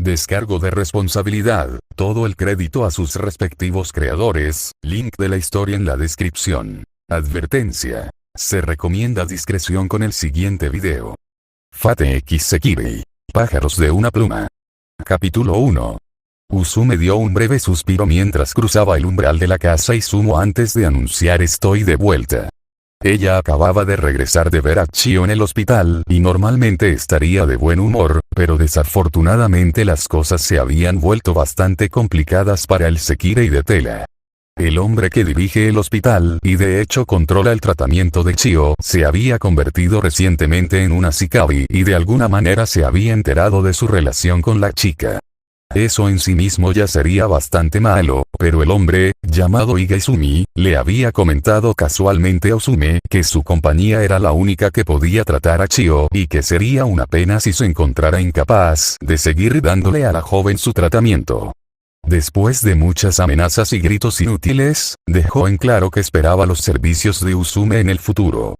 Descargo de responsabilidad, todo el crédito a sus respectivos creadores, link de la historia en la descripción. Advertencia. Se recomienda discreción con el siguiente video. Fate X Sekirei. Pájaros de una pluma. Capítulo 1. Usume dio un breve suspiro mientras cruzaba el umbral de la casa Izumo antes de anunciar estoy de vuelta. Ella acababa de regresar de ver a Chio en el hospital y normalmente estaría de buen humor, pero desafortunadamente las cosas se habían vuelto bastante complicadas para el Sekirei de tela. El hombre que dirige el hospital y de hecho controla el tratamiento de Chio se había convertido recientemente en una Shikabi y de alguna manera se había enterado de su relación con la chica. Eso en sí mismo ya sería bastante malo, pero el hombre, llamado Iga Izumi, le había comentado casualmente a Usume que su compañía era la única que podía tratar a Chio y que sería una pena si se encontrara incapaz de seguir dándole a la joven su tratamiento. Después de muchas amenazas y gritos inútiles, dejó en claro que esperaba los servicios de Usume en el futuro.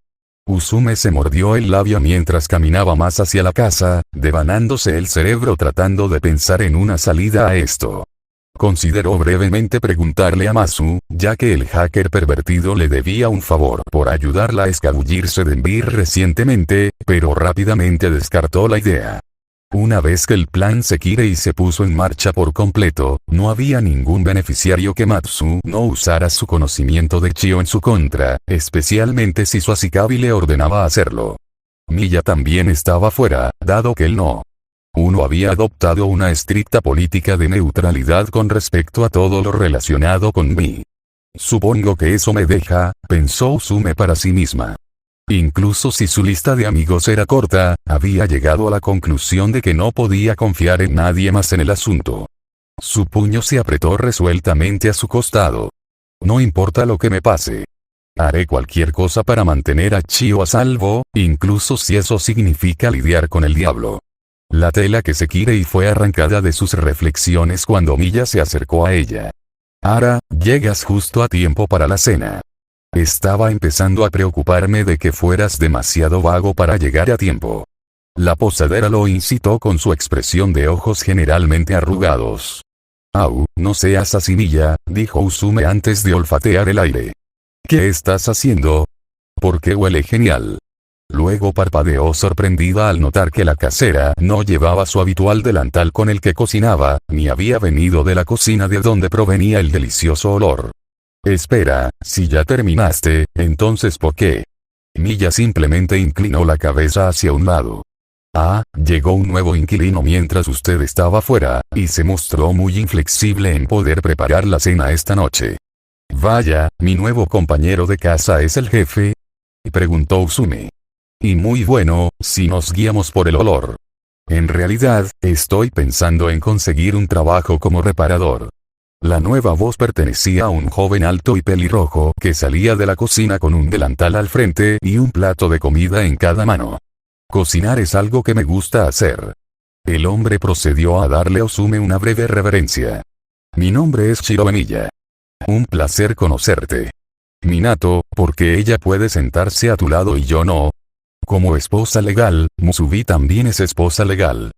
Usume se mordió el labio mientras caminaba más hacia la casa, devanándose el cerebro tratando de pensar en una salida a esto. Consideró brevemente preguntarle a Masu, ya que el hacker pervertido le debía un favor por ayudarla a escabullirse de Envir recientemente, pero rápidamente descartó la idea. Una vez que el plan Sekirei se puso en marcha por completo, no había ningún beneficiario que Matsu no usara su conocimiento de Chio en su contra, especialmente si su Ashikabi le ordenaba hacerlo. Miya también estaba fuera, dado que él no. Uno había adoptado una estricta política de neutralidad con respecto a todo lo relacionado con mí. Supongo que eso me deja, pensó Usume para sí misma. Incluso si su lista de amigos era corta, había llegado a la conclusión de que no podía confiar en nadie más en el asunto. Su puño se apretó resueltamente a su costado. No importa lo que me pase. Haré cualquier cosa para mantener a Chio a salvo, incluso si eso significa lidiar con el diablo. La tela que Sekirei fue arrancada de sus reflexiones cuando Miya se acercó a ella. Ara, llegas justo a tiempo para la cena. Estaba empezando a preocuparme de que fueras demasiado vago para llegar a tiempo. La posadera lo incitó con su expresión de ojos generalmente arrugados. Au, no seas así Miya, dijo Usume antes de olfatear el aire. ¿Qué estás haciendo? Porque huele genial. Luego parpadeó sorprendida al notar que la casera no llevaba su habitual delantal con el que cocinaba, ni había venido de la cocina de donde provenía el delicioso olor. Espera, si ya terminaste, entonces ¿por qué? Miya simplemente inclinó la cabeza hacia un lado. Ah, llegó un nuevo inquilino mientras usted estaba fuera, y se mostró muy inflexible en poder preparar la cena esta noche. Vaya, ¿mi nuevo compañero de casa es el jefe? Preguntó Usume. Y muy bueno, si nos guiamos por el olor. En realidad, estoy pensando en conseguir un trabajo como reparador. La nueva voz pertenecía a un joven alto y pelirrojo que salía de la cocina con un delantal al frente y un plato de comida en cada mano. Cocinar es algo que me gusta hacer. El hombre procedió a darle a Usume una breve reverencia. Mi nombre es Shiroe Miya. Un placer conocerte. Minato, ¿por qué ella puede sentarse a tu lado y yo no? Como esposa legal, Musubi también es esposa legal.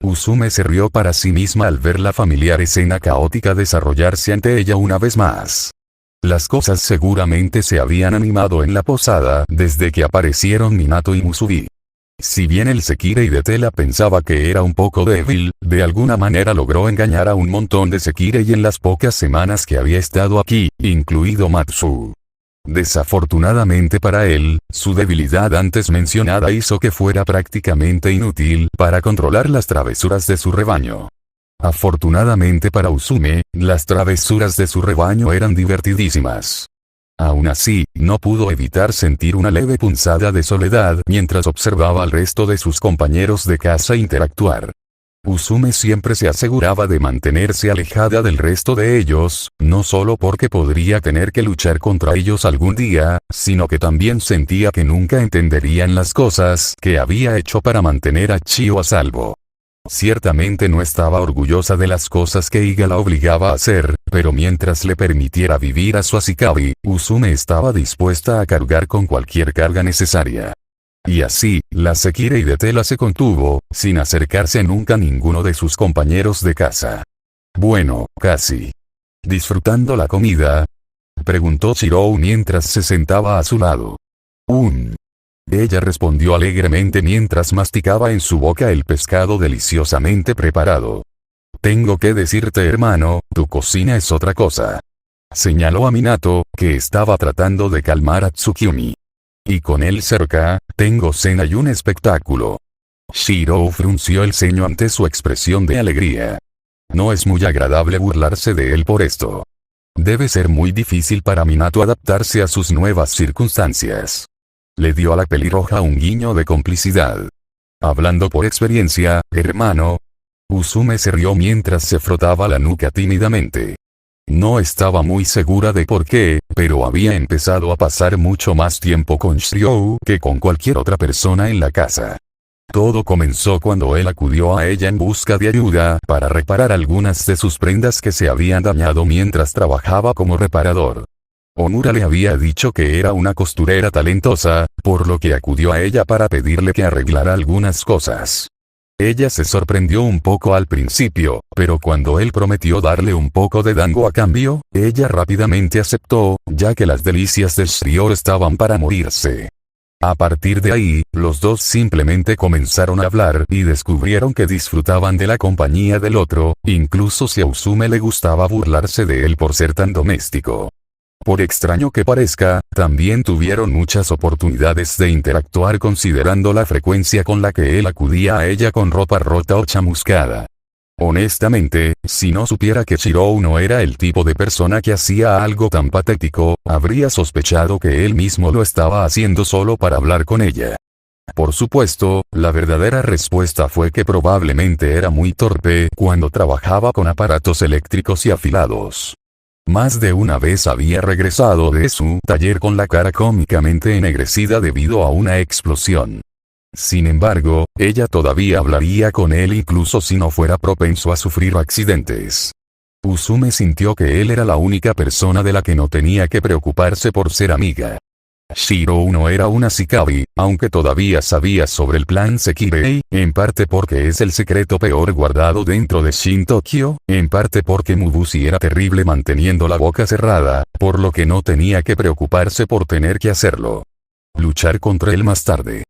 Usume se rió para sí misma al ver la familiar escena caótica desarrollarse ante ella una vez más. Las cosas seguramente se habían animado en la posada desde que aparecieron Minato y Musubi. Si bien el Sekirei de tela pensaba que era un poco débil, de alguna manera logró engañar a un montón de Sekirei en las pocas semanas que había estado aquí, incluido Matsu. Desafortunadamente para él, su debilidad antes mencionada hizo que fuera prácticamente inútil para controlar las travesuras de su rebaño. Afortunadamente para Usume, las travesuras de su rebaño eran divertidísimas. Aún así, no pudo evitar sentir una leve punzada de soledad mientras observaba al resto de sus compañeros de casa interactuar. Usume siempre se aseguraba de mantenerse alejada del resto de ellos, no solo porque podría tener que luchar contra ellos algún día, sino que también sentía que nunca entenderían las cosas que había hecho para mantener a Chio a salvo. Ciertamente no estaba orgullosa de las cosas que Iga la obligaba a hacer, pero mientras le permitiera vivir a su Ashikabi, Usume estaba dispuesta a cargar con cualquier carga necesaria. Y así, la Sekirei de tela se contuvo, sin acercarse nunca a ninguno de sus compañeros de casa. Bueno, casi. ¿Disfrutando la comida?, preguntó Shirou mientras se sentaba a su lado. Ella respondió alegremente mientras masticaba en su boca el pescado deliciosamente preparado. Tengo que decirte, hermano, tu cocina es otra cosa. Señaló a Minato, que estaba tratando de calmar a Tsukiomi. Y con él cerca, tengo cena y un espectáculo. Shirou frunció el ceño ante su expresión de alegría. No es muy agradable burlarse de él por esto. Debe ser muy difícil para Minato adaptarse a sus nuevas circunstancias. Le dio a la pelirroja un guiño de complicidad. Hablando por experiencia, hermano. Usume se rió mientras se frotaba la nuca tímidamente. No estaba muy segura de por qué, pero había empezado a pasar mucho más tiempo con Shirou que con cualquier otra persona en la casa. Todo comenzó cuando él acudió a ella en busca de ayuda para reparar algunas de sus prendas que se habían dañado mientras trabajaba como reparador. Omura le había dicho que era una costurera talentosa, por lo que acudió a ella para pedirle que arreglara algunas cosas. Ella se sorprendió un poco al principio, pero cuando él prometió darle un poco de dango a cambio, ella rápidamente aceptó, ya que las delicias del Shirou estaban para morirse. A partir de ahí, los dos simplemente comenzaron a hablar y descubrieron que disfrutaban de la compañía del otro, incluso si a Usume le gustaba burlarse de él por ser tan doméstico. Por extraño que parezca, también tuvieron muchas oportunidades de interactuar considerando la frecuencia con la que él acudía a ella con ropa rota o chamuscada. Honestamente, si no supiera que Shirou no era el tipo de persona que hacía algo tan patético, habría sospechado que él mismo lo estaba haciendo solo para hablar con ella. Por supuesto, la verdadera respuesta fue que probablemente era muy torpe cuando trabajaba con aparatos eléctricos y afilados. Más de una vez había regresado de su taller con la cara cómicamente ennegrecida debido a una explosión. Sin embargo, ella todavía hablaría con él incluso si no fuera propenso a sufrir accidentes. Usume sintió que él era la única persona de la que no tenía que preocuparse por ser amiga. Shirou no era una Shikabi, aunque todavía sabía sobre el plan Sekirei, en parte porque es el secreto peor guardado dentro de Shin Tokyo, en parte porque Mubushi era terrible manteniendo la boca cerrada, por lo que no tenía que preocuparse por tener que hacerlo. Luchar contra él más tarde.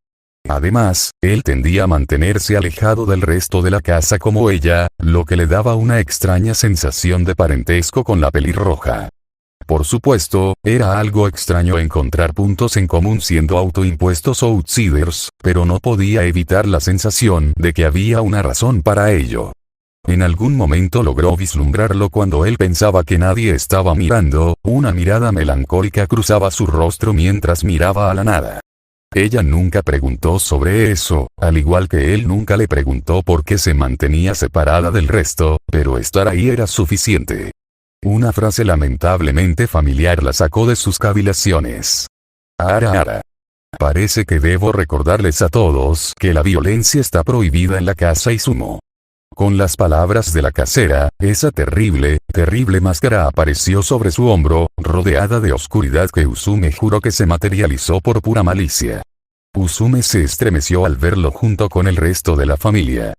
Además, él tendía a mantenerse alejado del resto de la casa como ella, lo que le daba una extraña sensación de parentesco con la pelirroja. Por supuesto, era algo extraño encontrar puntos en común siendo autoimpuestos outsiders, pero no podía evitar la sensación de que había una razón para ello. En algún momento logró vislumbrarlo cuando él pensaba que nadie estaba mirando, una mirada melancólica cruzaba su rostro mientras miraba a la nada. Ella nunca preguntó sobre eso, al igual que él nunca le preguntó por qué se mantenía separada del resto, pero estar ahí era suficiente. Una frase lamentablemente familiar la sacó de sus cavilaciones. Ara. Parece que debo recordarles a todos que la violencia está prohibida en la casa Izumo. Con las palabras de la casera, esa terrible máscara apareció sobre su hombro, rodeada de oscuridad que Usume juró que se materializó por pura malicia. Usume se estremeció al verlo junto con el resto de la familia.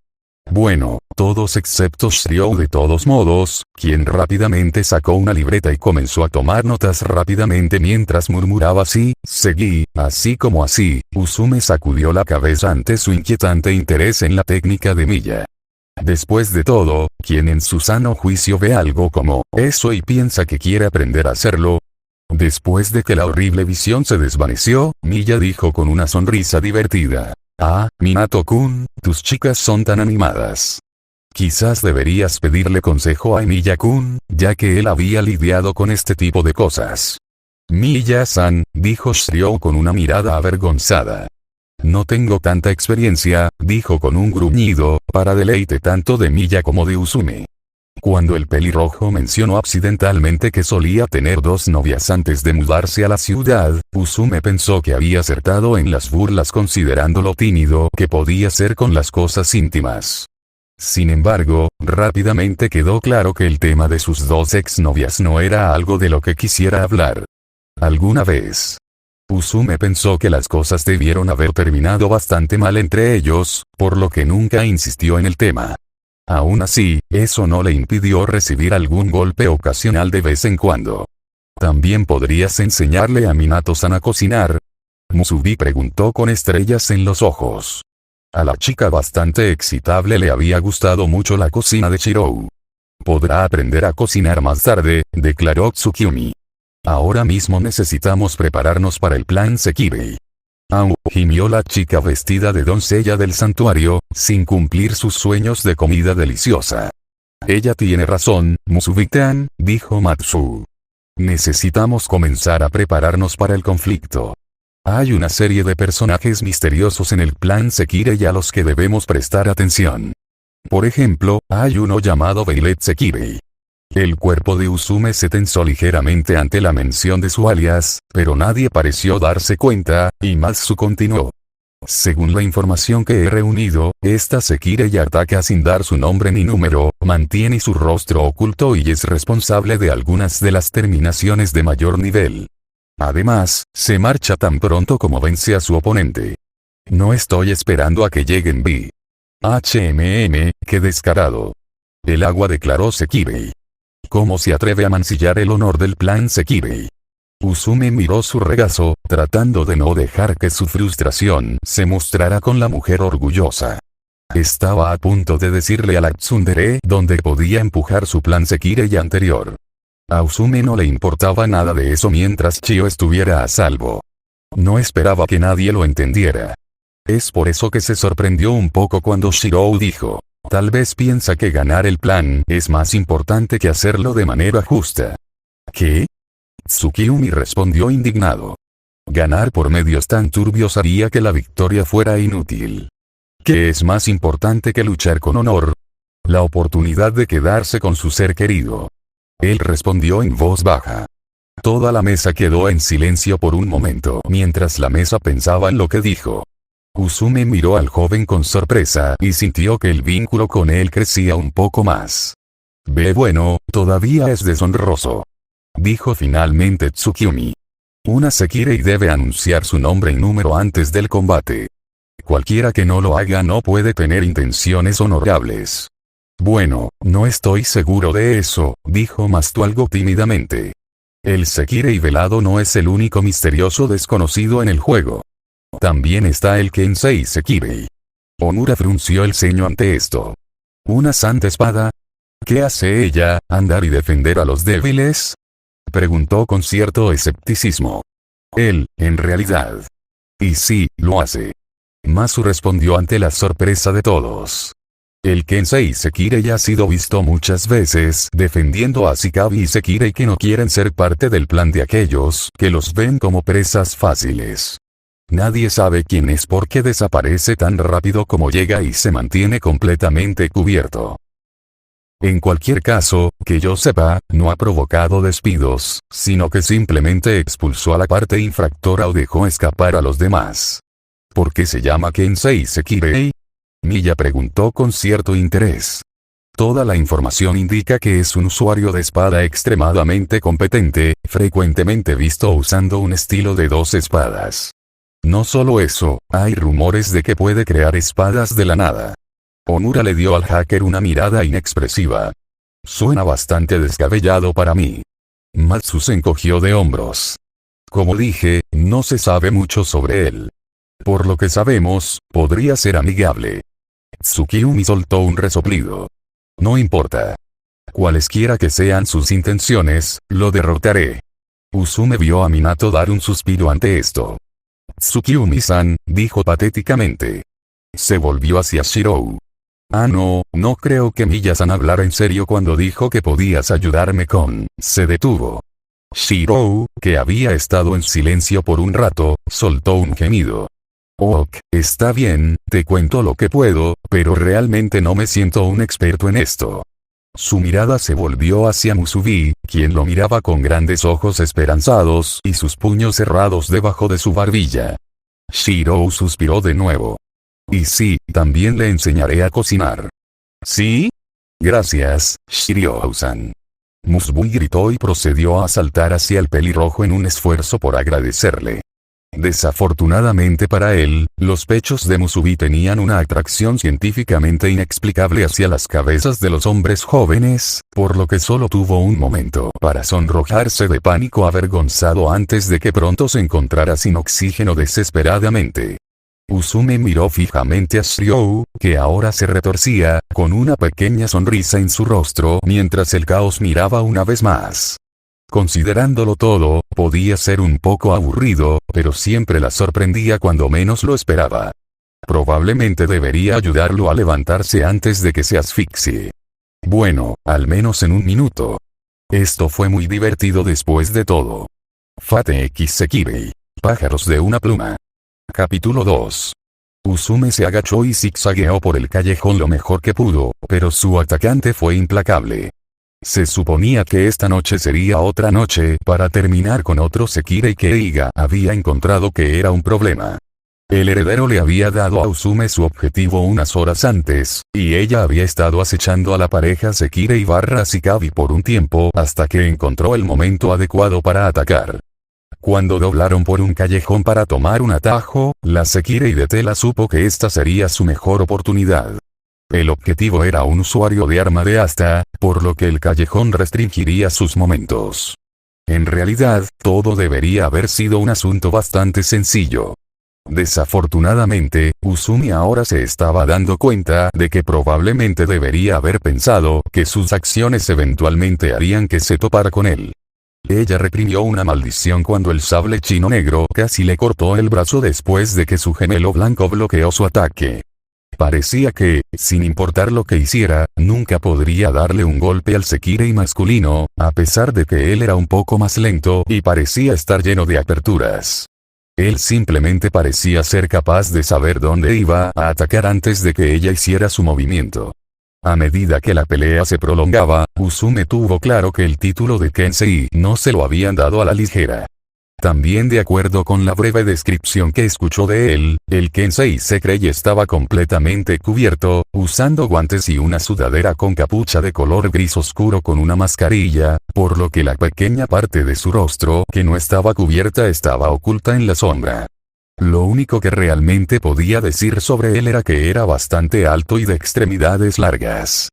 Bueno, todos excepto Shirou de todos modos, quien rápidamente sacó una libreta y comenzó a tomar notas rápidamente mientras murmuraba seguí, así como así. Usume sacudió la cabeza ante su inquietante interés en la técnica de Miya. Después de todo, quien en su sano juicio ve algo como eso y piensa que quiere aprender a hacerlo. Después de que la horrible visión se desvaneció, Miya dijo con una sonrisa divertida. Ah, Minato-kun, tus chicas son tan animadas. Quizás deberías pedirle consejo a Miya-kun, ya que él había lidiado con este tipo de cosas. Miya-san, dijo Shirou con una mirada avergonzada. No tengo tanta experiencia, dijo con un gruñido, para deleite tanto de Miya como de Usume. Cuando el pelirrojo mencionó accidentalmente que solía tener 2 novias antes de mudarse a la ciudad, Usume pensó que había acertado en las burlas considerando lo tímido que podía ser con las cosas íntimas. Sin embargo, rápidamente quedó claro que el tema de sus 2 exnovias no era algo de lo que quisiera hablar. ¿Alguna vez Usume pensó que las cosas debieron haber terminado bastante mal entre ellos, por lo que nunca insistió en el tema. Aún así, eso no le impidió recibir algún golpe ocasional de vez en cuando. ¿También podrías enseñarle a Minato-san a cocinar? Musubi preguntó con estrellas en los ojos. A la chica bastante excitable le había gustado mucho la cocina de Shirou. Podrá aprender a cocinar más tarde, declaró Tsukiomi. Ahora mismo necesitamos prepararnos para el plan Sekirei. Au, gimió la chica vestida de doncella del santuario, sin cumplir sus sueños de comida deliciosa. Ella tiene razón, Musubi-tan, dijo Matsu. Necesitamos comenzar a prepararnos para el conflicto. Hay una serie de personajes misteriosos en el plan Sekirei a los que debemos prestar atención. Por ejemplo, hay uno llamado Violet Sekirei. El cuerpo de Usume se tensó ligeramente ante la mención de su alias, pero nadie pareció darse cuenta, y Matsu continuó. Según la información que he reunido, esta Sekirei ataca sin dar su nombre ni número, mantiene su rostro oculto y es responsable de algunas de las terminaciones de mayor nivel. Además, se marcha tan pronto como vence a su oponente. No estoy esperando a que lleguen B. Qué descarado. El agua, declaró Sekirei. ¿Cómo se atreve a mancillar el honor del plan Sekirei? Usume miró su regazo, tratando de no dejar que su frustración se mostrara con la mujer orgullosa. Estaba a punto de decirle a la tsundere dónde podía empujar su plan Sekirei anterior. A Usume no le importaba nada de eso mientras Chio estuviera a salvo. No esperaba que nadie lo entendiera. Es por eso que se sorprendió un poco cuando Shirou dijo. Tal vez piensa que ganar el plan es más importante que hacerlo de manera justa. ¿Qué? Tsukiomi respondió indignado. Ganar por medios tan turbios haría que la victoria fuera inútil. ¿Qué es más importante que luchar con honor? La oportunidad de quedarse con su ser querido. Él respondió en voz baja. Toda la mesa quedó en silencio por un momento mientras la mesa pensaba en lo que dijo. Usume miró al joven con sorpresa y sintió que el vínculo con él crecía un poco más. Bueno, todavía es deshonroso. Dijo finalmente Tsukiomi. Una Sekirei debe anunciar su nombre y número antes del combate. Cualquiera que no lo haga no puede tener intenciones honorables. Bueno, no estoy seguro de eso, dijo Matsu algo tímidamente. El Sekirei velado no es el único misterioso desconocido en el juego. También está el Kensei Sekirei. Omura frunció el ceño ante esto. ¿Una santa espada? ¿Qué hace ella, andar y defender a los débiles? Preguntó con cierto escepticismo. Él, en realidad. Y sí, lo hace. Matsu respondió ante la sorpresa de todos. El Kensei Sekirei ha sido visto muchas veces defendiendo a Shikabi y Sekirei que no quieren ser parte del plan de aquellos que los ven como presas fáciles. Nadie sabe quién es porque desaparece tan rápido como llega y se mantiene completamente cubierto. En cualquier caso, que yo sepa, no ha provocado despidos, sino que simplemente expulsó a la parte infractora o dejó escapar a los demás. ¿Por qué se llama Kensei Sekirei? Miya preguntó con cierto interés. Toda la información indica que es un usuario de espada extremadamente competente, frecuentemente visto usando un estilo de 2 espadas. No solo eso, hay rumores de que puede crear espadas de la nada. Omura le dio al hacker una mirada inexpresiva. Suena bastante descabellado para mí. Matsu se encogió de hombros. Como dije, no se sabe mucho sobre él. Por lo que sabemos, podría ser amigable. Tsukiomi soltó un resoplido. No importa. Cualesquiera que sean sus intenciones, lo derrotaré. Usume vio a Minato dar un suspiro ante esto. Tsukiomi-san, dijo patéticamente. Se volvió hacia Shirou. No creo que Miya-san hablara en serio cuando dijo que podías ayudarme con... Se detuvo. Shirou, que había estado en silencio por un rato, soltó un gemido. Ok, está bien, te cuento lo que puedo, pero realmente no me siento un experto en esto. Su mirada se volvió hacia Musubi, quien lo miraba con grandes ojos esperanzados y sus puños cerrados debajo de su barbilla. Shirou suspiró de nuevo. Y sí, también le enseñaré a cocinar. ¿Sí? Gracias, Shirou-san. Musubi gritó y procedió a saltar hacia el pelirrojo en un esfuerzo por agradecerle. Desafortunadamente para él, los pechos de Musubi tenían una atracción científicamente inexplicable hacia las cabezas de los hombres jóvenes, por lo que solo tuvo un momento para sonrojarse de pánico avergonzado antes de que pronto se encontrara sin oxígeno desesperadamente. Usume miró fijamente a Shirou, que ahora se retorcía, con una pequeña sonrisa en su rostro mientras el caos miraba una vez más. Considerándolo todo, podía ser un poco aburrido, pero siempre la sorprendía cuando menos lo esperaba. Probablemente debería ayudarlo a levantarse antes de que se asfixie. Bueno, al menos en un minuto. Esto fue muy divertido después de todo. Fate X Sekirei. Pájaros de una pluma. Capítulo 2. Usume se agachó y zigzagueó por el callejón lo mejor que pudo, pero su atacante fue implacable. Se suponía que esta noche sería otra noche para terminar con otro Sekirei que Eiga había encontrado que era un problema. El heredero le había dado a Usume su objetivo unas horas antes, y ella había estado acechando a la pareja Sekirei/Ashikabi por un tiempo hasta que encontró el momento adecuado para atacar. Cuando doblaron por un callejón para tomar un atajo, la Sekirei de Tela supo que esta sería su mejor oportunidad. El objetivo era un usuario de arma de asta, por lo que el callejón restringiría sus momentos. En realidad, todo debería haber sido un asunto bastante sencillo. Desafortunadamente, Usumi ahora se estaba dando cuenta de que probablemente debería haber pensado que sus acciones eventualmente harían que se topara con él. Ella reprimió una maldición cuando el sable chino negro casi le cortó el brazo después de que su gemelo blanco bloqueó su ataque. Parecía que, sin importar lo que hiciera, nunca podría darle un golpe al Sekirei masculino, a pesar de que él era un poco más lento y parecía estar lleno de aperturas. Él simplemente parecía ser capaz de saber dónde iba a atacar antes de que ella hiciera su movimiento. A medida que la pelea se prolongaba, Usume tuvo claro que el título de Kensei no se lo habían dado a la ligera. También de acuerdo con la breve descripción que escuchó de él, el Kensei Sekirei estaba completamente cubierto, usando guantes y una sudadera con capucha de color gris oscuro con una mascarilla, por lo que la pequeña parte de su rostro que no estaba cubierta estaba oculta en la sombra. Lo único que realmente podía decir sobre él era que era bastante alto y de extremidades largas.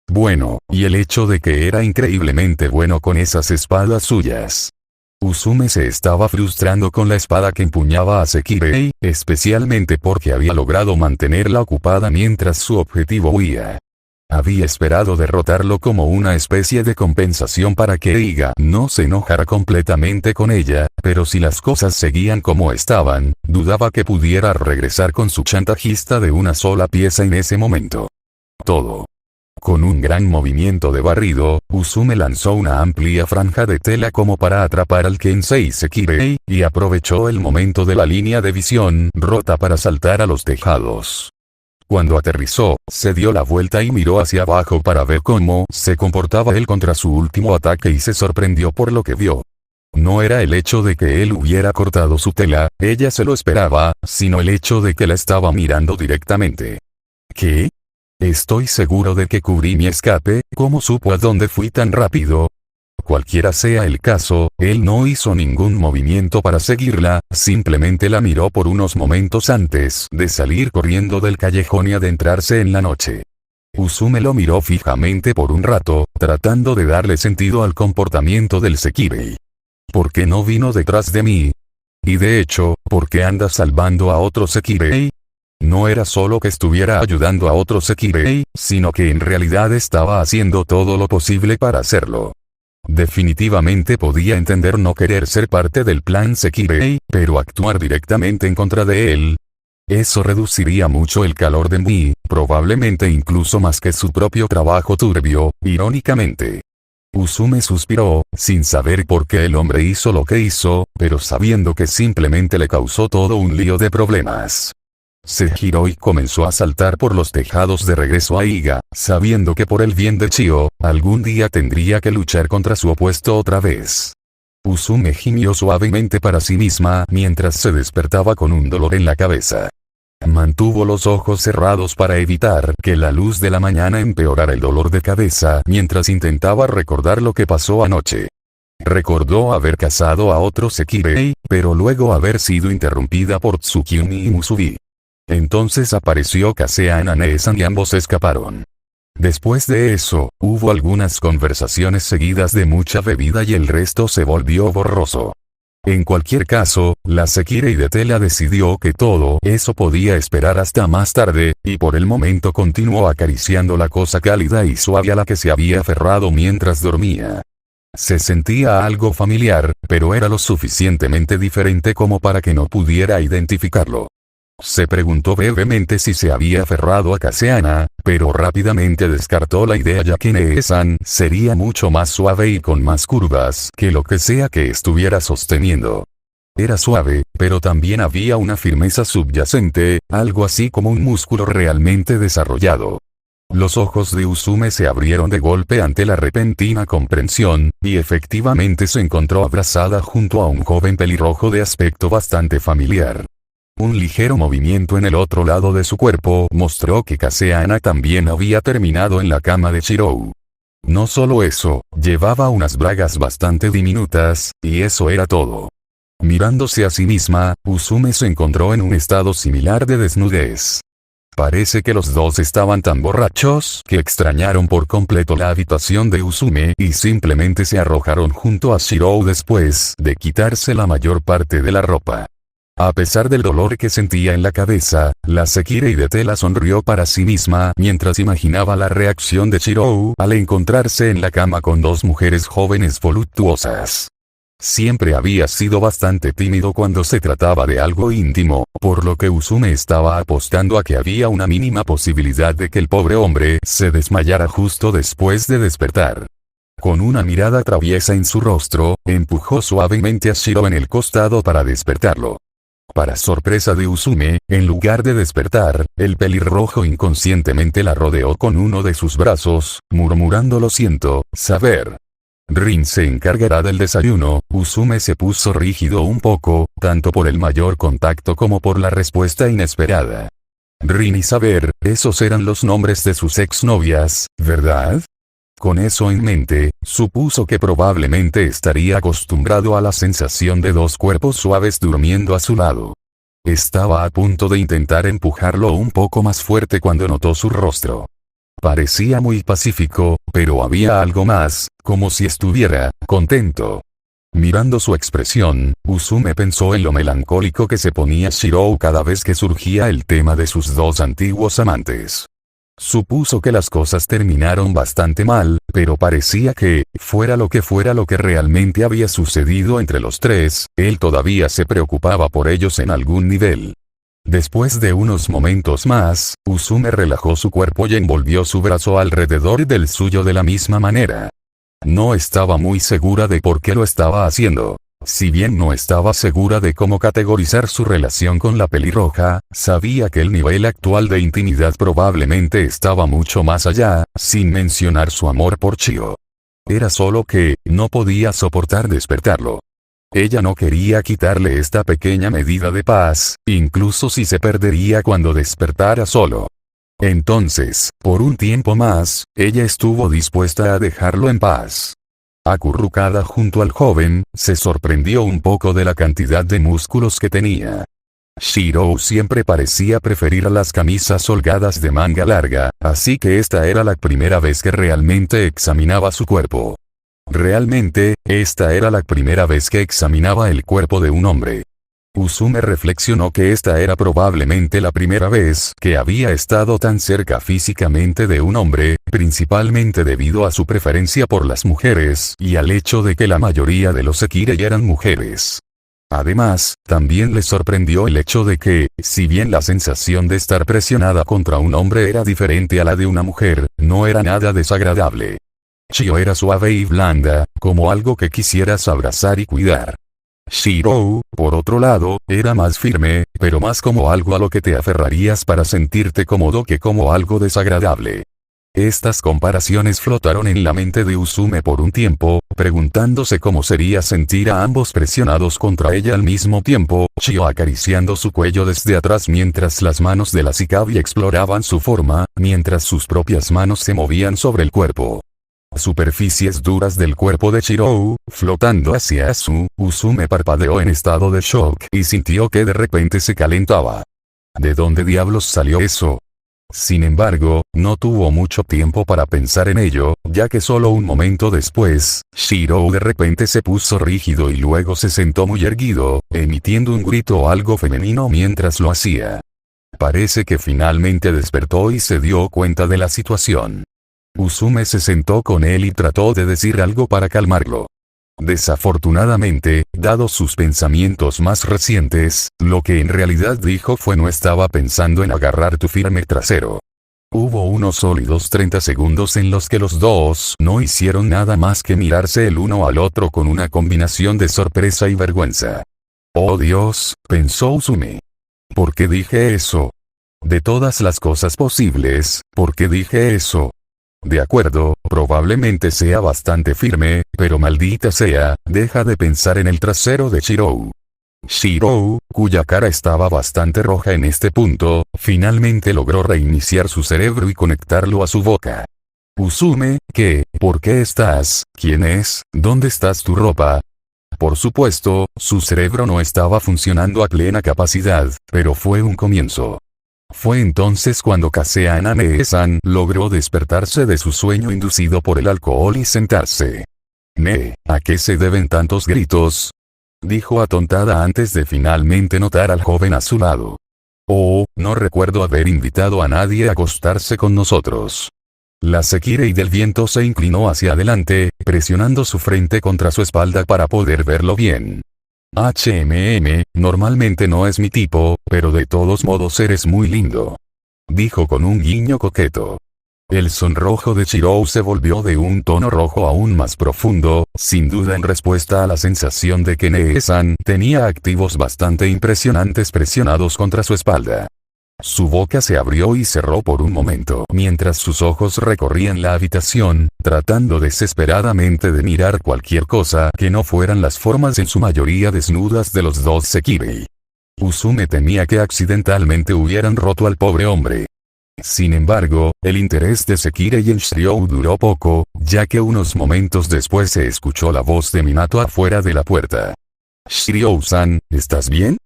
Bueno, y el hecho de que era increíblemente bueno con esas espadas suyas. Usume se estaba frustrando con la espada que empuñaba a Sekirei, especialmente porque había logrado mantenerla ocupada mientras su objetivo huía. Había esperado derrotarlo como una especie de compensación para que Eiga no se enojara completamente con ella, pero si las cosas seguían como estaban, dudaba que pudiera regresar con su chantajista de una sola pieza en ese momento. Todo. Con un gran movimiento de barrido, Usume lanzó una amplia franja de tela como para atrapar al Kensei Sekirei, y aprovechó el momento de la línea de visión rota para saltar a los tejados. Cuando aterrizó, se dio la vuelta y miró hacia abajo para ver cómo se comportaba él contra su último ataque y se sorprendió por lo que vio. No era el hecho de que él hubiera cortado su tela, ella se lo esperaba, sino el hecho de que la estaba mirando directamente. ¿Qué? Estoy seguro de que cubrí mi escape, ¿cómo supo a dónde fui tan rápido? Cualquiera sea el caso, él no hizo ningún movimiento para seguirla, simplemente la miró por unos momentos antes de salir corriendo del callejón y adentrarse en la noche. Usume lo miró fijamente por un rato, tratando de darle sentido al comportamiento del Sekirei. ¿Por qué no vino detrás de mí? Y de hecho, ¿por qué anda salvando a otro Sekirei? No era solo que estuviera ayudando a otro Sekirei, sino que en realidad estaba haciendo todo lo posible para hacerlo. Definitivamente podía entender no querer ser parte del plan Sekirei, pero actuar directamente en contra de él. Eso reduciría mucho el calor de mí, probablemente incluso más que su propio trabajo turbio, irónicamente. Usume suspiró, sin saber por qué el hombre hizo lo que hizo, pero sabiendo que simplemente le causó todo un lío de problemas. Se giró y comenzó a saltar por los tejados de regreso a Iga, sabiendo que por el bien de Chio, algún día tendría que luchar contra su opuesto otra vez. Usume gimió suavemente para sí misma mientras se despertaba con un dolor en la cabeza. Mantuvo los ojos cerrados para evitar que la luz de la mañana empeorara el dolor de cabeza mientras intentaba recordar lo que pasó anoche. Recordó haber cazado a otro Sekirei, pero luego haber sido interrumpida por Tsukimi y Musubi. Entonces apareció Kaseana Neesan y ambos escaparon. Después de eso, hubo algunas conversaciones seguidas de mucha bebida y el resto se volvió borroso. En cualquier caso, la Sekirei de Tela decidió que todo eso podía esperar hasta más tarde, y por el momento continuó acariciando la cosa cálida y suave a la que se había aferrado mientras dormía. Se sentía algo familiar, pero era lo suficientemente diferente como para que no pudiera identificarlo. Se preguntó brevemente si se había aferrado a Kaseana, pero rápidamente descartó la idea ya que Neesan sería mucho más suave y con más curvas que lo que sea que estuviera sosteniendo. Era suave, pero también había una firmeza subyacente, algo así como un músculo realmente desarrollado. Los ojos de Usume se abrieron de golpe ante la repentina comprensión, y efectivamente se encontró abrazada junto a un joven pelirrojo de aspecto bastante familiar. Un ligero movimiento en el otro lado de su cuerpo mostró que Kaseana también había terminado en la cama de Shirou. No solo eso, llevaba unas bragas bastante diminutas, y eso era todo. Mirándose a sí misma, Usume se encontró en un estado similar de desnudez. Parece que los dos estaban tan borrachos que extrañaron por completo la habitación de Usume y simplemente se arrojaron junto a Shirou después de quitarse la mayor parte de la ropa. A pesar del dolor que sentía en la cabeza, la Sekirei de Tela sonrió para sí misma mientras imaginaba la reacción de Shirou al encontrarse en la cama con dos mujeres jóvenes voluptuosas. Siempre había sido bastante tímido cuando se trataba de algo íntimo, por lo que Usume estaba apostando a que había una mínima posibilidad de que el pobre hombre se desmayara justo después de despertar. Con una mirada traviesa en su rostro, empujó suavemente a Shirou en el costado para despertarlo. Para sorpresa de Usume, en lugar de despertar, el pelirrojo inconscientemente la rodeó con uno de sus brazos, murmurando lo siento, saber. Rin se encargará del desayuno. Usume se puso rígido un poco, tanto por el mayor contacto como por la respuesta inesperada. Rin y Saber, esos eran los nombres de sus exnovias, ¿verdad? Con eso en mente, supuso que probablemente estaría acostumbrado a la sensación de dos cuerpos suaves durmiendo a su lado. Estaba a punto de intentar empujarlo un poco más fuerte cuando notó su rostro. Parecía muy pacífico, pero había algo más, como si estuviera contento. Mirando su expresión, Usume pensó en lo melancólico que se ponía Shirou cada vez que surgía el tema de sus dos antiguos amantes. Supuso que las cosas terminaron bastante mal, pero parecía que, fuera lo que realmente había sucedido entre los tres, él todavía se preocupaba por ellos en algún nivel. Después de unos momentos más, Usume relajó su cuerpo y envolvió su brazo alrededor del suyo de la misma manera. No estaba muy segura de por qué lo estaba haciendo. Si bien no estaba segura de cómo categorizar su relación con la pelirroja, sabía que el nivel actual de intimidad probablemente estaba mucho más allá, sin mencionar su amor por Chio. Era solo que, no podía soportar despertarlo. Ella no quería quitarle esta pequeña medida de paz, incluso si se perdería cuando despertara solo. Entonces, por un tiempo más, ella estuvo dispuesta a dejarlo en paz. Acurrucada junto al joven, se sorprendió un poco de la cantidad de músculos que tenía. Shirou siempre parecía preferir las camisas holgadas de manga larga, así que esta era la primera vez que realmente examinaba su cuerpo. Realmente, esta era la primera vez que examinaba el cuerpo de un hombre. Usume reflexionó que esta era probablemente la primera vez que había estado tan cerca físicamente de un hombre, principalmente debido a su preferencia por las mujeres y al hecho de que la mayoría de los Sekirei eran mujeres. Además, también le sorprendió el hecho de que, si bien la sensación de estar presionada contra un hombre era diferente a la de una mujer, no era nada desagradable. Chio era suave y blanda, como algo que quisieras abrazar y cuidar. Shirou, por otro lado, era más firme, pero más como algo a lo que te aferrarías para sentirte cómodo que como algo desagradable. Estas comparaciones flotaron en la mente de Usume por un tiempo, preguntándose cómo sería sentir a ambos presionados contra ella al mismo tiempo, Chio acariciando su cuello desde atrás mientras las manos de la Sikabi exploraban su forma, mientras sus propias manos se movían sobre el cuerpo. superficies duras del cuerpo de Shirou, flotando hacia Asu. Usume parpadeó en estado de shock y sintió que de repente se calentaba. ¿De dónde diablos salió eso? Sin embargo, no tuvo mucho tiempo para pensar en ello, ya que solo un momento después, Shirou de repente se puso rígido y luego se sentó muy erguido, emitiendo un grito algo femenino mientras lo hacía. Parece que finalmente despertó y se dio cuenta de la situación. Usume se sentó con él y trató de decir algo para calmarlo. Desafortunadamente, dados sus pensamientos más recientes, lo que en realidad dijo fue: no estaba pensando en agarrar tu firme trasero. Hubo unos sólidos 30 segundos en los que los dos no hicieron nada más que mirarse el uno al otro con una combinación de sorpresa y vergüenza. Oh Dios, pensó Usume. ¿Por qué dije eso? De todas las cosas posibles, ¿por qué dije eso? De acuerdo, probablemente sea bastante firme, pero maldita sea, deja de pensar en el trasero de Shirou. Shirou, cuya cara estaba bastante roja en este punto, finalmente logró reiniciar su cerebro y conectarlo a su boca. Usume, ¿qué? ¿Por qué estás? ¿Quién es? ¿Dónde estás tu ropa? Por supuesto, su cerebro no estaba funcionando a plena capacidad, pero fue un comienzo. Fue entonces cuando Kaseana Nee-san logró despertarse de su sueño inducido por el alcohol y sentarse. ¿A qué se deben tantos gritos?, dijo atontada antes de finalmente notar al joven a su lado. Oh, no recuerdo haber invitado a nadie a acostarse con nosotros. La Sekirei del viento se inclinó hacia adelante, presionando su frente contra su espalda para poder verlo bien. Normalmente no es mi tipo, pero de todos modos eres muy lindo, dijo con un guiño coqueto. El sonrojo de Shirou se volvió de un tono rojo aún más profundo, sin duda en respuesta a la sensación de que Nee-san tenía activos bastante impresionantes presionados contra su espalda. Su boca se abrió y cerró por un momento mientras sus ojos recorrían la habitación, tratando desesperadamente de mirar cualquier cosa que no fueran las formas en su mayoría desnudas de los dos Sekirei. Usume temía que accidentalmente hubieran roto al pobre hombre. Sin embargo, el interés de Sekirei en Shirou duró poco, ya que unos momentos después se escuchó la voz de Minato afuera de la puerta. Shirou-san, ¿estás bien?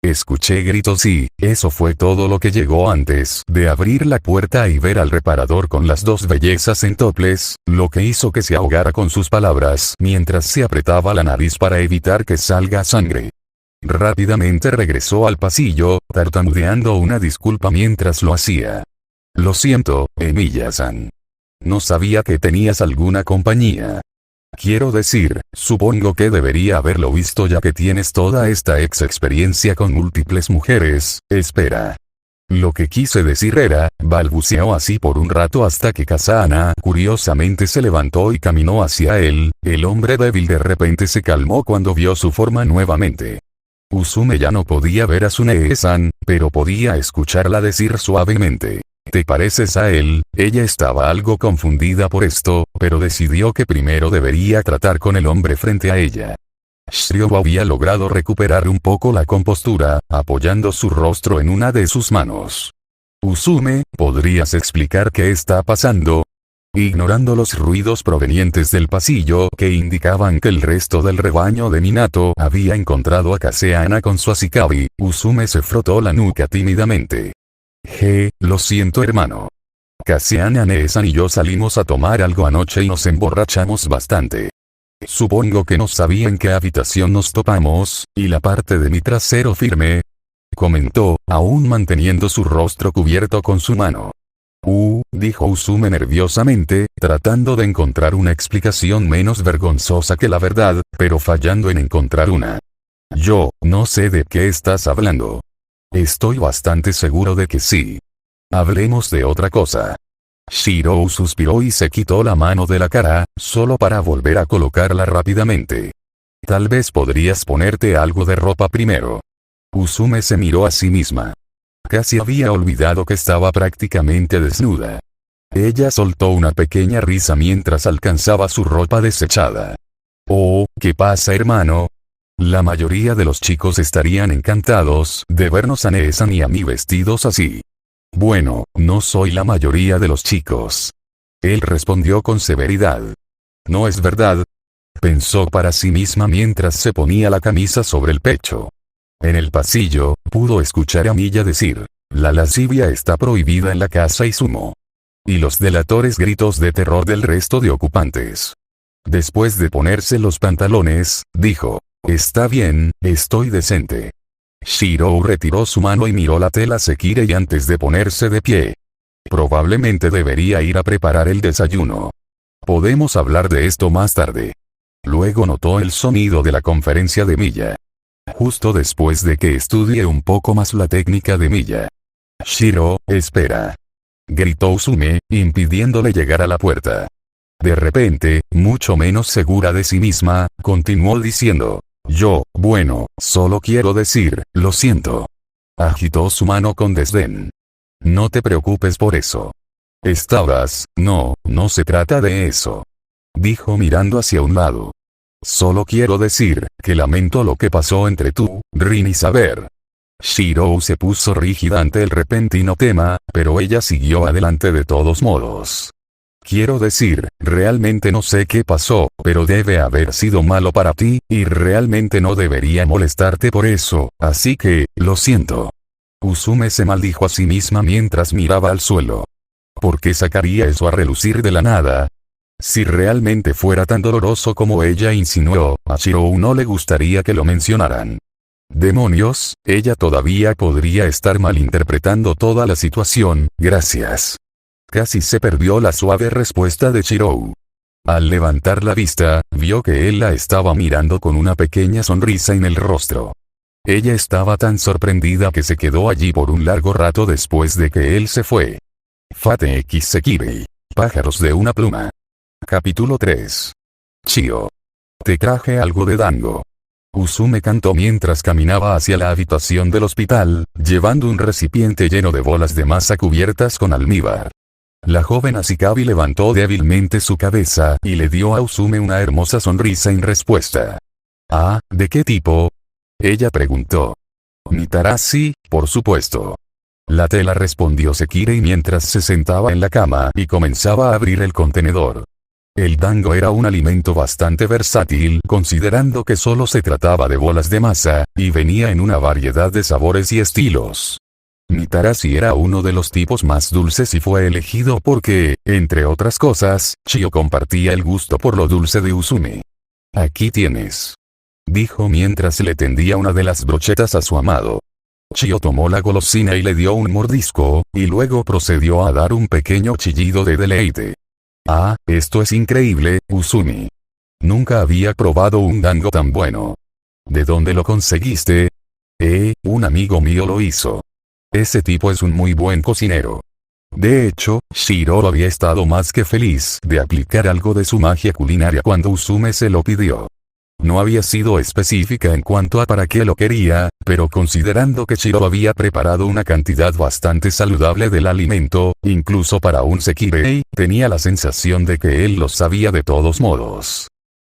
Escuché gritos y eso fue todo lo que llegó antes de abrir la puerta y ver al reparador con las dos bellezas en toples, lo que hizo que se ahogara con sus palabras mientras se apretaba la nariz para evitar que salga sangre. Rápidamente regresó al pasillo, tartamudeando una disculpa mientras lo hacía. Lo siento, Emiya-san. No sabía que tenías alguna compañía. Quiero decir, supongo que debería haberlo visto ya que tienes toda esta experiencia con múltiples mujeres. Espera. Lo que quise decir era, balbuceó así por un rato hasta que Kaseana curiosamente se levantó y caminó hacia él. El hombre débil de repente se calmó cuando vio su forma nuevamente. Usume ya no podía ver a Tsuneo-san, pero podía escucharla decir suavemente: ¿te pareces a él? Ella estaba algo confundida por esto, pero decidió que primero debería tratar con el hombre frente a ella. Shirou había logrado recuperar un poco la compostura, apoyando su rostro en una de sus manos. Usume, ¿podrías explicar qué está pasando? Ignorando los ruidos provenientes del pasillo que indicaban que el resto del rebaño de Minato había encontrado a Kaseana con su Ashikabi, Usume se frotó la nuca tímidamente. Lo siento hermano. Kaseana Nee-san y yo salimos a tomar algo anoche y nos emborrachamos bastante. Supongo que no sabía en qué habitación nos topamos, y la parte de mi trasero firme, comentó, aún manteniendo su rostro cubierto con su mano. Dijo Usume nerviosamente, tratando de encontrar una explicación menos vergonzosa que la verdad, pero fallando en encontrar una. Yo, no sé de qué estás hablando. Estoy bastante seguro de que sí. Hablemos de otra cosa. Shirou suspiró y se quitó la mano de la cara, solo para volver a colocarla rápidamente. Tal vez podrías ponerte algo de ropa primero. Usume se miró a sí misma. Casi había olvidado que estaba prácticamente desnuda. Ella soltó una pequeña risa mientras alcanzaba su ropa desechada. Oh, ¿qué pasa hermano? La mayoría de los chicos estarían encantados de vernos a Nee-san y a mí vestidos así. Bueno, no soy la mayoría de los chicos. Él respondió con severidad. No es verdad. Pensó para sí misma mientras se ponía la camisa sobre el pecho. En el pasillo, pudo escuchar a Miya decir, la lascivia está prohibida en la casa Izumo. Y los delatores gritos de terror del resto de ocupantes. Después de ponerse los pantalones, dijo, está bien, estoy decente. Shirou retiró su mano y miró la tela Sekirei antes de ponerse de pie. Probablemente debería ir a preparar el desayuno. Podemos hablar de esto más tarde. Luego notó el sonido de la conferencia de Miya. Justo después de que estudie un poco más la técnica de Miya. Shiro, espera. Gritó Usume, impidiéndole llegar a la puerta. De repente, mucho menos segura de sí misma, continuó diciendo. Bueno, solo quiero decir, lo siento. Agitó su mano con desdén. No te preocupes por eso. No se trata de eso. Dijo mirando hacia un lado. Solo quiero decir, que lamento lo que pasó entre tú, Rin y Saber. Shirou se puso rígida ante el repentino tema, pero ella siguió adelante de todos modos. Quiero decir, realmente no sé qué pasó, pero debe haber sido malo para ti, y realmente no debería molestarte por eso, así que, lo siento. Usume se maldijo a sí misma mientras miraba al suelo. ¿Por qué sacaría eso a relucir de la nada? Si realmente fuera tan doloroso como ella insinuó, a Shirou no le gustaría que lo mencionaran. Demonios, ella todavía podría estar malinterpretando toda la situación, gracias. Casi se perdió la suave respuesta de Shirou. Al levantar la vista, vio que él la estaba mirando con una pequeña sonrisa en el rostro. Ella estaba tan sorprendida que se quedó allí por un largo rato después de que él se fue. Fate X Sekirei. Pájaros de una pluma. Capítulo 3. Chio. Te traje algo de dango. Usume cantó mientras caminaba hacia la habitación del hospital, llevando un recipiente lleno de bolas de masa cubiertas con almíbar. La joven Ashikabi levantó débilmente su cabeza y le dio a Usume una hermosa sonrisa en respuesta. «Ah, ¿de qué tipo?» Ella preguntó. «Mitarashi, por supuesto». La tela respondió Sekirei mientras se sentaba en la cama y comenzaba a abrir el contenedor. El dango era un alimento bastante versátil considerando que solo se trataba de bolas de masa, y venía en una variedad de sabores y estilos. Mitarashi era uno de los tipos más dulces y fue elegido porque, entre otras cosas, Chio compartía el gusto por lo dulce de Usume. «Aquí tienes», dijo mientras le tendía una de las brochetas a su amado. Chio tomó la golosina y le dio un mordisco, y luego procedió a dar un pequeño chillido de deleite. «Ah, esto es increíble, Usume. Nunca había probado un dango tan bueno. ¿De dónde lo conseguiste?» Un amigo mío lo hizo. Ese tipo es un muy buen cocinero. De hecho, Shiro había estado más que feliz de aplicar algo de su magia culinaria cuando Usume se lo pidió. No había sido específica en cuanto a para qué lo quería, pero considerando que Shiro había preparado una cantidad bastante saludable del alimento, incluso para un Sekirei, tenía la sensación de que él lo sabía de todos modos.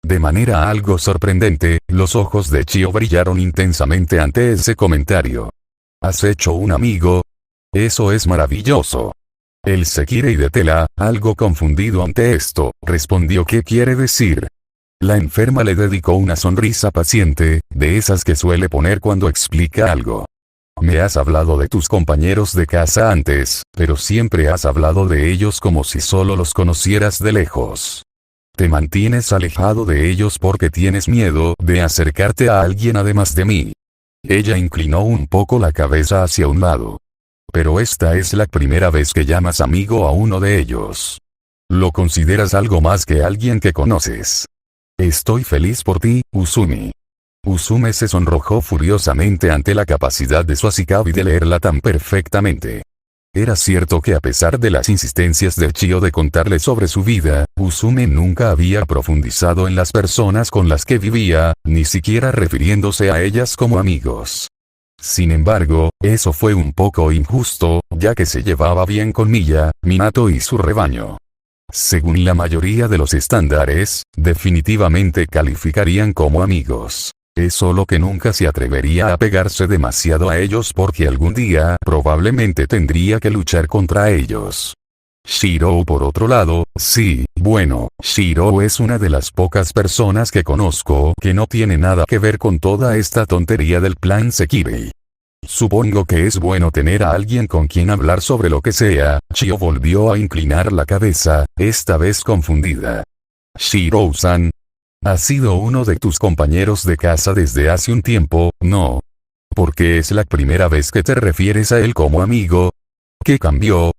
De manera algo sorprendente, los ojos de Chio brillaron intensamente ante ese comentario. ¿Has hecho un amigo? Eso es maravilloso. El Sekirei de tela, algo confundido ante esto, respondió ¿qué quiere decir? La enferma le dedicó una sonrisa paciente, de esas que suele poner cuando explica algo. Me has hablado de tus compañeros de casa antes, pero siempre has hablado de ellos como si solo los conocieras de lejos. Te mantienes alejado de ellos porque tienes miedo de acercarte a alguien además de mí. Ella inclinó un poco la cabeza hacia un lado. Pero esta es la primera vez que llamas amigo a uno de ellos. Lo consideras algo más que alguien que conoces. Estoy feliz por ti, Usume. Usume se sonrojó furiosamente ante la capacidad de su Ashikabi de leerla tan perfectamente. Era cierto que a pesar de las insistencias de Chio de contarle sobre su vida, Usume nunca había profundizado en las personas con las que vivía, ni siquiera refiriéndose a ellas como amigos. Sin embargo, eso fue un poco injusto, ya que se llevaba bien con Miya, Minato y su rebaño. Según la mayoría de los estándares, definitivamente calificarían como amigos. Es solo que nunca se atrevería a pegarse demasiado a ellos porque algún día probablemente tendría que luchar contra ellos. Shiro por otro lado, sí, bueno, Shiro es una de las pocas personas que conozco que no tiene nada que ver con toda esta tontería del plan Sekirei. Supongo que es bueno tener a alguien con quien hablar sobre lo que sea. Chio volvió a inclinar la cabeza, esta vez confundida. Shiro-san. Ha sido uno de tus compañeros de casa desde hace un tiempo, ¿no? Porque es la primera vez que te refieres a él como amigo. ¿Qué cambió?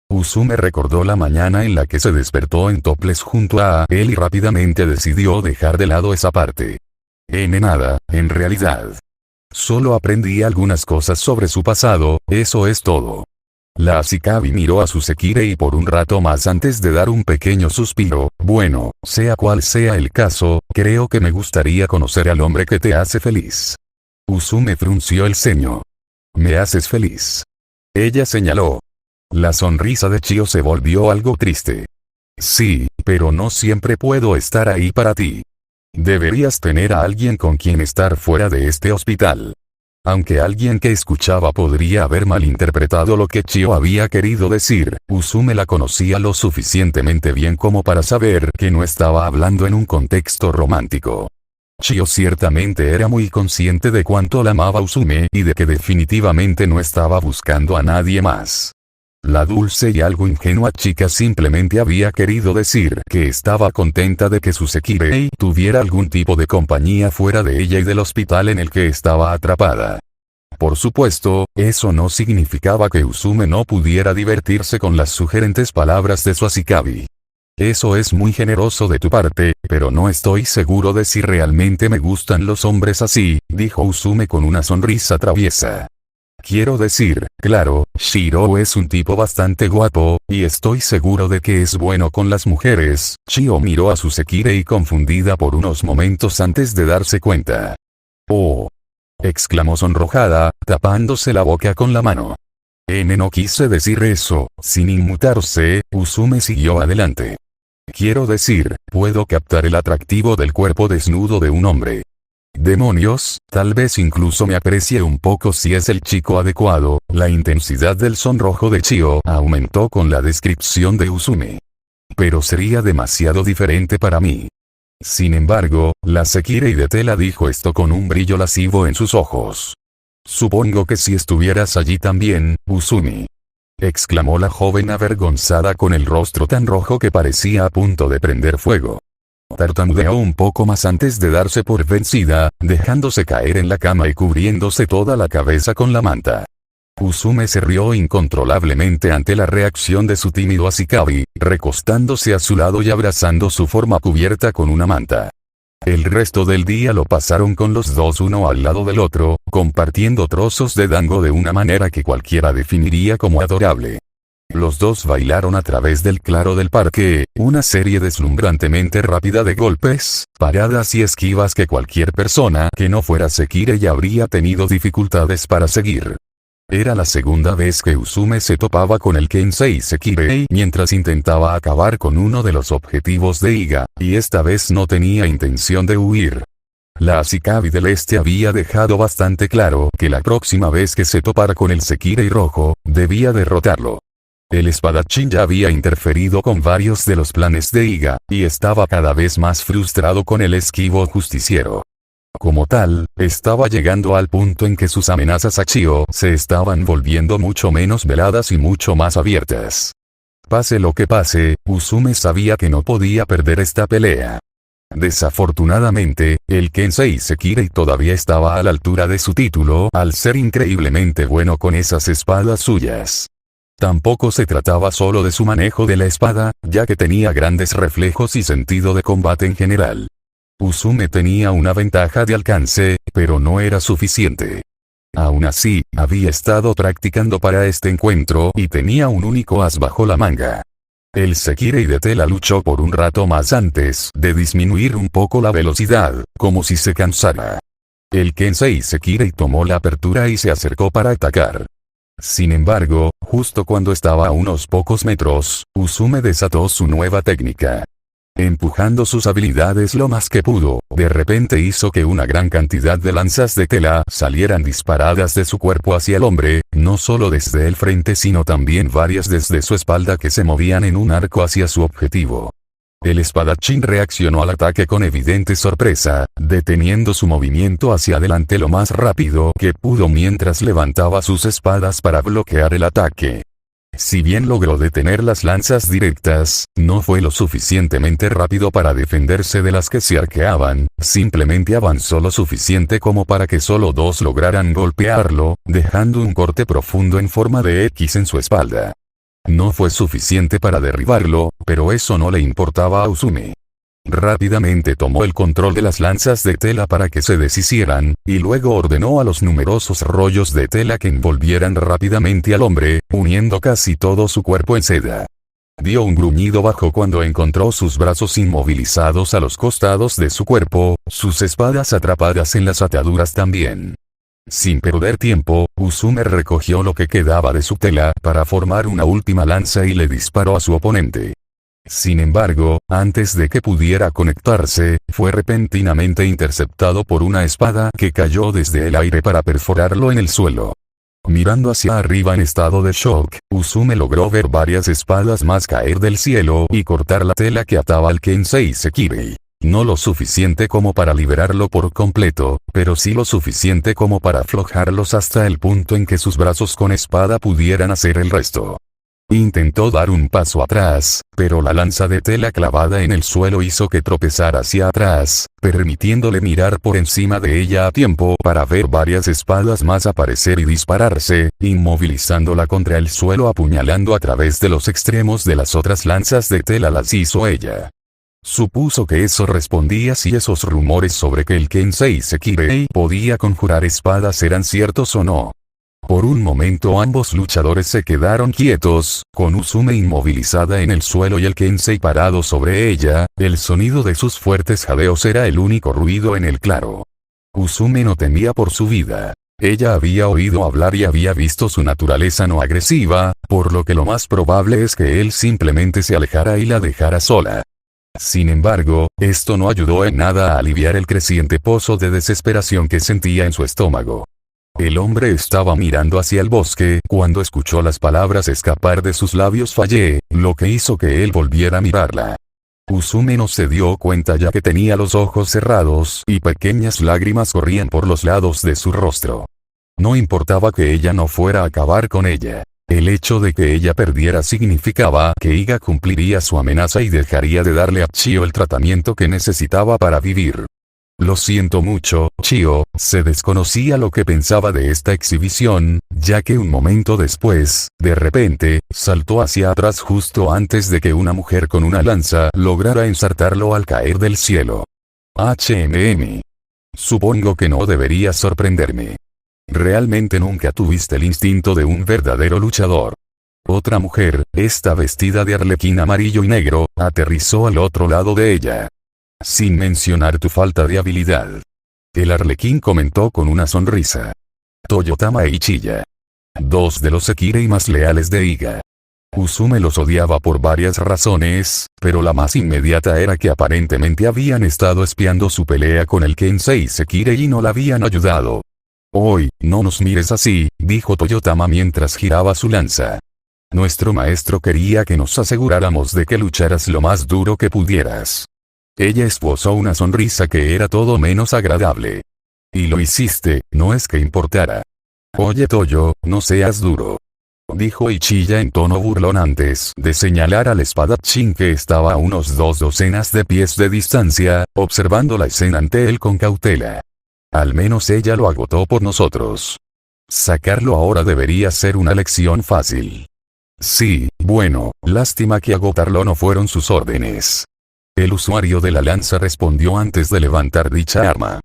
Usume recordó la mañana en la que se despertó en toples junto a él y rápidamente decidió dejar de lado esa parte. Nada, en realidad. Solo aprendí algunas cosas sobre su pasado, eso es todo. La Ashikabi miró a su Sekirei por un rato más antes de dar un pequeño suspiro. Bueno, sea cual sea el caso, creo que me gustaría conocer al hombre que te hace feliz. Usume frunció el ceño. ¿Me haces feliz? Ella señaló. La sonrisa de Chio se volvió algo triste. Sí, pero no siempre puedo estar ahí para ti. Deberías tener a alguien con quien estar fuera de este hospital. Aunque alguien que escuchaba podría haber malinterpretado lo que Chio había querido decir, Usume la conocía lo suficientemente bien como para saber que no estaba hablando en un contexto romántico. Chio ciertamente era muy consciente de cuánto la amaba Usume y de que definitivamente no estaba buscando a nadie más. La dulce y algo ingenua chica simplemente había querido decir que estaba contenta de que su Sekirei tuviera algún tipo de compañía fuera de ella y del hospital en el que estaba atrapada. Por supuesto, eso no significaba que Usume no pudiera divertirse con las sugerentes palabras de su Ashikabi. Eso es muy generoso de tu parte, pero no estoy seguro de si realmente me gustan los hombres así, dijo Usume con una sonrisa traviesa. Quiero decir, claro, Shiro es un tipo bastante guapo, y estoy seguro de que es bueno con las mujeres. Chio miró a su Sekirei confundida por unos momentos antes de darse cuenta. ¡Oh! Exclamó sonrojada, tapándose la boca con la mano. No quise decir eso. Sin inmutarse, Usume siguió adelante. Quiero decir, puedo captar el atractivo del cuerpo desnudo de un hombre. Demonios, tal vez incluso me aprecie un poco si es el chico adecuado. La intensidad del sonrojo de Chio aumentó con la descripción de Usume. Pero sería demasiado diferente para mí. Sin embargo, la Sekirei de tela dijo esto con un brillo lascivo en sus ojos. Supongo que si estuvieras allí también, Usume. Exclamó la joven avergonzada con el rostro tan rojo que parecía a punto de prender fuego. Tartamudeó un poco más antes de darse por vencida, dejándose caer en la cama y cubriéndose toda la cabeza con la manta. Usume se rió incontrolablemente ante la reacción de su tímido Ashikabi, recostándose a su lado y abrazando su forma cubierta con una manta. El resto del día lo pasaron con los dos uno al lado del otro, compartiendo trozos de dango de una manera que cualquiera definiría como adorable. Los dos bailaron a través del claro del parque, una serie deslumbrantemente rápida de golpes, paradas y esquivas que cualquier persona que no fuera Sekirei habría tenido dificultades para seguir. Era la segunda vez que Usume se topaba con el Kensei Sekirei mientras intentaba acabar con uno de los objetivos de Iga, y esta vez no tenía intención de huir. La Ashikabi del Este había dejado bastante claro que la próxima vez que se topara con el Sekirei rojo, debía derrotarlo. El espadachín ya había interferido con varios de los planes de Iga, y estaba cada vez más frustrado con el esquivo justiciero. Como tal, estaba llegando al punto en que sus amenazas a Chio se estaban volviendo mucho menos veladas y mucho más abiertas. Pase lo que pase, Usume sabía que no podía perder esta pelea. Desafortunadamente, el Kensei Sekirei todavía estaba a la altura de su título al ser increíblemente bueno con esas espadas suyas. Tampoco se trataba solo de su manejo de la espada, ya que tenía grandes reflejos y sentido de combate en general. Usume tenía una ventaja de alcance, pero no era suficiente. Aún así, había estado practicando para este encuentro y tenía un único as bajo la manga. El Sekirei de tela luchó por un rato más antes de disminuir un poco la velocidad, como si se cansara. El Kensei Sekirei tomó la apertura y se acercó para atacar. Sin embargo, justo cuando estaba a unos pocos metros, Usume desató su nueva técnica. Empujando sus habilidades lo más que pudo, de repente hizo que una gran cantidad de lanzas de tela salieran disparadas de su cuerpo hacia el hombre, no solo desde el frente sino también varias desde su espalda que se movían en un arco hacia su objetivo. El espadachín reaccionó al ataque con evidente sorpresa, deteniendo su movimiento hacia adelante lo más rápido que pudo mientras levantaba sus espadas para bloquear el ataque. Si bien logró detener las lanzas directas, no fue lo suficientemente rápido para defenderse de las que se arqueaban, simplemente avanzó lo suficiente como para que solo dos lograran golpearlo, dejando un corte profundo en forma de X en su espalda. No fue suficiente para derribarlo, pero eso no le importaba a Usume. Rápidamente tomó el control de las lanzas de tela para que se deshicieran, y luego ordenó a los numerosos rollos de tela que envolvieran rápidamente al hombre, uniendo casi todo su cuerpo en seda. Dio un gruñido bajo cuando encontró sus brazos inmovilizados a los costados de su cuerpo, sus espadas atrapadas en las ataduras también. Sin perder tiempo, Usume recogió lo que quedaba de su tela para formar una última lanza y le disparó a su oponente. Sin embargo, antes de que pudiera conectarse, fue repentinamente interceptado por una espada que cayó desde el aire para perforarlo en el suelo. Mirando hacia arriba en estado de shock, Usume logró ver varias espadas más caer del cielo y cortar la tela que ataba al Kensei Sekirei. No lo suficiente como para liberarlo por completo, pero sí lo suficiente como para aflojarlos hasta el punto en que sus brazos con espada pudieran hacer el resto. Intentó dar un paso atrás, pero la lanza de tela clavada en el suelo hizo que tropezara hacia atrás, permitiéndole mirar por encima de ella a tiempo para ver varias espadas más aparecer y dispararse, inmovilizándola contra el suelo apuñalando a través de los extremos de las otras lanzas de tela las hizo ella. Supuso que eso respondía si esos rumores sobre que el Kensei Sekirei podía conjurar espadas eran ciertos o no. Por un momento ambos luchadores se quedaron quietos, con Usume inmovilizada en el suelo y el Kensei parado sobre ella, el sonido de sus fuertes jadeos era el único ruido en el claro. Usume no temía por su vida. Ella había oído hablar y había visto su naturaleza no agresiva, por lo que lo más probable es que él simplemente se alejara y la dejara sola. Sin embargo, esto no ayudó en nada a aliviar el creciente pozo de desesperación que sentía en su estómago. El hombre estaba mirando hacia el bosque cuando escuchó las palabras escapar de sus labios fallé, lo que hizo que él volviera a mirarla. Usume no se dio cuenta ya que tenía los ojos cerrados y pequeñas lágrimas corrían por los lados de su rostro. No importaba que ella no fuera a acabar con ella. El hecho de que ella perdiera significaba que Iga cumpliría su amenaza y dejaría de darle a Chio el tratamiento que necesitaba para vivir. Lo siento mucho, Chio, se desconocía lo que pensaba de esta exhibición, ya que un momento después, de repente, saltó hacia atrás justo antes de que una mujer con una lanza lograra ensartarlo al caer del cielo. Supongo que no debería sorprenderme. Realmente nunca tuviste el instinto de un verdadero luchador. Otra mujer, esta vestida de arlequín amarillo y negro, aterrizó al otro lado de ella. Sin mencionar tu falta de habilidad. El arlequín comentó con una sonrisa. Toyotama e Ichiya. Dos de los Sekirei más leales de Iga. Usume los odiaba por varias razones, pero la más inmediata era que aparentemente habían estado espiando su pelea con el Kensei Sekirei y no la habían ayudado. Hoy, no nos mires así, dijo Toyotama mientras giraba su lanza. Nuestro maestro quería que nos aseguráramos de que lucharas lo más duro que pudieras. Ella esbozó una sonrisa que era todo menos agradable. Y lo hiciste, no es que importara. Oye Toyo, no seas duro. Dijo Ichiya en tono burlón antes de señalar al espadachín que estaba a unos 2 docenas de pies de distancia, observando la escena ante él con cautela. Al menos ella lo agotó por nosotros. Sacarlo ahora debería ser una lección fácil. Sí, bueno, lástima que agotarlo no fueron sus órdenes. El usuario de la lanza respondió antes de levantar dicha arma.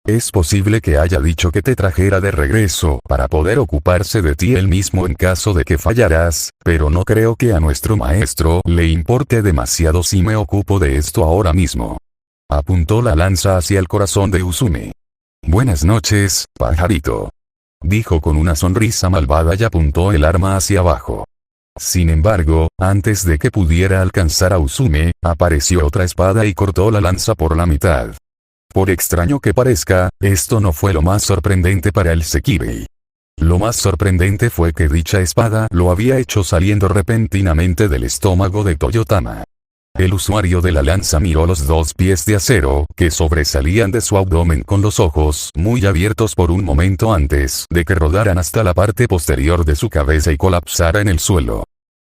Es posible que haya dicho que te trajera de regreso para poder ocuparse de ti él mismo en caso de que fallaras, pero no creo que a nuestro maestro le importe demasiado si me ocupo de esto ahora mismo. Apuntó la lanza hacia el corazón de Usume. Buenas noches, pajarito. Dijo con una sonrisa malvada y apuntó el arma hacia abajo. Sin embargo, antes de que pudiera alcanzar a Usume, apareció otra espada y cortó la lanza por la mitad. Por extraño que parezca, esto no fue lo más sorprendente para el Sekirei. Lo más sorprendente fue que dicha espada lo había hecho saliendo repentinamente del estómago de Toyotama. El usuario de la lanza miró los 2 pies de acero que sobresalían de su abdomen con los ojos muy abiertos por un momento antes de que rodaran hasta la parte posterior de su cabeza y colapsara en el suelo.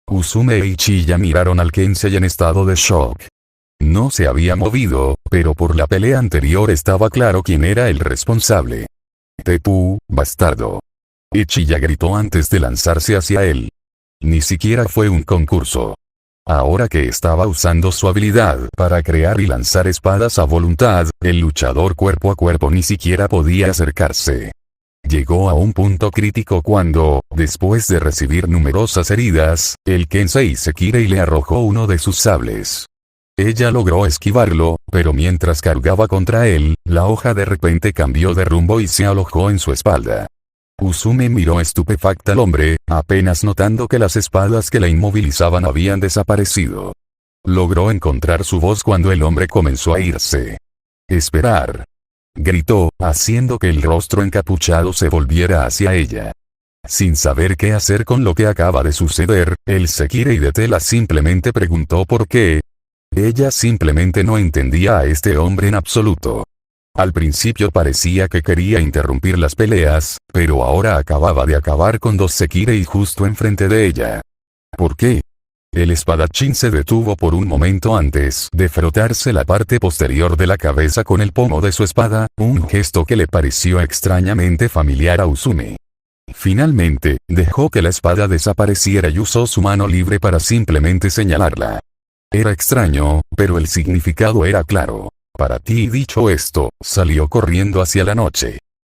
Usume e Ichiya miraron al Kensei en estado de shock. No se había movido, pero por la pelea anterior estaba claro quién era el responsable. «Tepu, bastardo». Ichiya gritó antes de lanzarse hacia él. Ni siquiera fue un concurso. Ahora que estaba usando su habilidad para crear y lanzar espadas a voluntad, el luchador cuerpo a cuerpo ni siquiera podía acercarse. Llegó a un punto crítico cuando, después de recibir numerosas heridas, el Kensei Sekirei le arrojó uno de sus sables. Ella logró esquivarlo, pero mientras cargaba contra él, la hoja de repente cambió de rumbo y se alojó en su espalda. Usume miró estupefacta al hombre, apenas notando que las espadas que la inmovilizaban habían desaparecido. Logró encontrar su voz cuando el hombre comenzó a irse. «Esperar», gritó, haciendo que el rostro encapuchado se volviera hacia ella. Sin saber qué hacer con lo que acaba de suceder, el Sekirei de Tela simplemente preguntó por qué. Ella simplemente no entendía a este hombre en absoluto. Al principio parecía que quería interrumpir las peleas, pero ahora acababa de acabar con 2 Sekirei justo enfrente de ella. ¿Por qué? El espadachín se detuvo por un momento antes de frotarse la parte posterior de la cabeza con el pomo de su espada, un gesto que le pareció extrañamente familiar a Usume. Finalmente, dejó que la espada desapareciera y usó su mano libre para simplemente señalarla. Era extraño, pero el significado era claro. Para ti, y dicho esto, salió corriendo hacia la noche.